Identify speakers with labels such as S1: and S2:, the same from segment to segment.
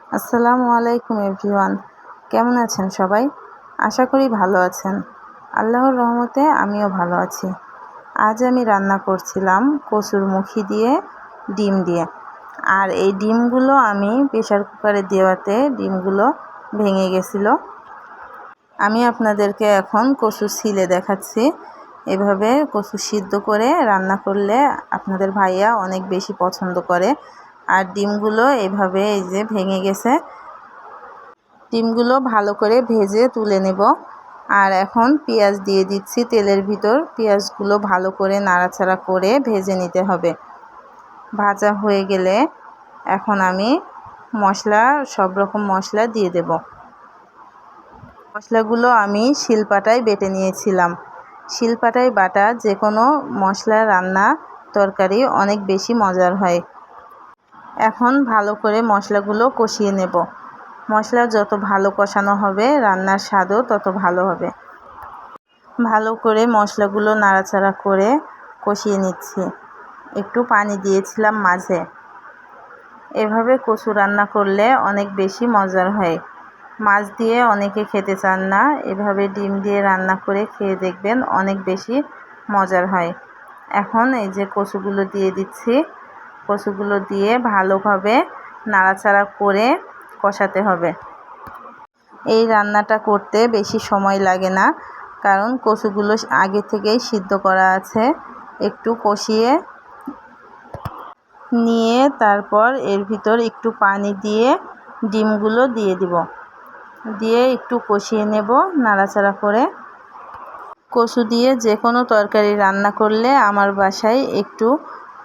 S1: আসসালামু আলাইকুম এভরিওয়ান, কেমন আছেন সবাই? আশা করি ভালো আছেন। আল্লাহর রহমতে আমিও ভালো আছি। আজ আমি রান্না করছিলাম কচুর মুখি দিয়ে ডিম দিয়ে। আর এই ডিমগুলো আমি প্রেসার কুকারে দেওয়াতে ডিমগুলো ভেঙে গেছিলো। আমি আপনাদেরকে এখন কচু ছিলে দেখাচ্ছি। এভাবে কচু সিদ্ধ করে রান্না করলে আপনাদের ভাইয়া অনেক বেশি পছন্দ করে। আর ডিমগুলো এভাবে এই যে ভেঙে গেছে। ডিমগুলো ভালো করে ভেজে তুলে নেব। আর এখন পেঁয়াজ দিয়ে দিচ্ছি তেলের ভিতর। পেঁয়াজগুলো ভালো করে নাড়াচাড়া করে ভেজে নিতে হবে। ভাজা হয়ে গেলে এখন আমি সব রকম মশলা দিয়ে দেব। মশলাগুলো আমি শিলপাটায় বেটে নিয়েছিলাম। শিলপাটায় বাটা যে কোনো মশলা রান্না তরকারি অনেক বেশি মজার হয়। এখন ভালো করে মশলাগুলো কষিয়ে নেব। মশলা যত ভালো কষানো হবে রান্নার স্বাদও তত ভালো হবে। ভালো করে মশলাগুলো নাড়াচাড়া করে কষিয়ে নিচ্ছি। একটু পানি দিয়েছিলাম মাঝে। এভাবে কচু রান্না করলে অনেক বেশি মজার হয়। মাছ দিয়ে অনেকে খেতে চান না, এভাবে ডিম দিয়ে রান্না করে খেয়ে দেখবেন অনেক বেশি মজার হয়। এখন এই যে কচুগুলো দিয়ে দিচ্ছি। কচুগুলো দিয়ে ভালোভাবে নাড়াচাড়া করে কষাতে হবে। এই রান্নাটা করতে বেশি সময় লাগে না, কারণ কচুগুলো আগে থেকেই সিদ্ধ করা আছে। একটু কষিয়ে নিয়ে তারপর এর ভিতর একটু পানি দিয়ে ডিমগুলো দিয়ে দিব। দিয়ে একটু কষিয়ে নেব নাড়াচাড়া করে। কচু দিয়ে যে কোনো তরকারি রান্না করলে আমার বাসায় একটু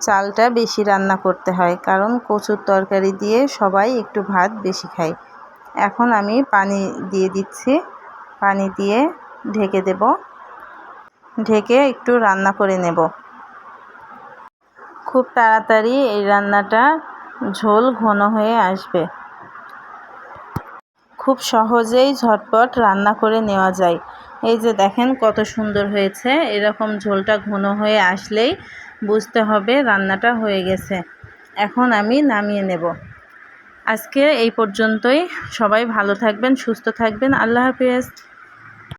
S1: চালটা বেশি রান্না করতে হয়, কারণ কচুর তরকারি দিয়ে সবাই একটু ভাত বেশি খায়। এখন আমি পানি দিয়ে দিচ্ছি। পানি দিয়ে ঢেকে দেব। ঢেকে একটু রান্না করে নেব। খুব তাড়াতাড়ি এই রান্নাটা ঝোল ঘন হয়ে আসবে। খুব সহজেই ঝটপট রান্না করে নেওয়া যায়। এই যে দেখেন কত সুন্দর হয়েছে। এরকম ঝোলটা ঘন হয়ে আসলেই বুঝতে হবে রান্নাটা হয়ে গেছে। এখন আমি নামিয়ে নেব। আজকে এই পর্যন্তই। সবাই ভালো থাকবেন, সুস্থ থাকবেন। আল্লাহ হাফেজ।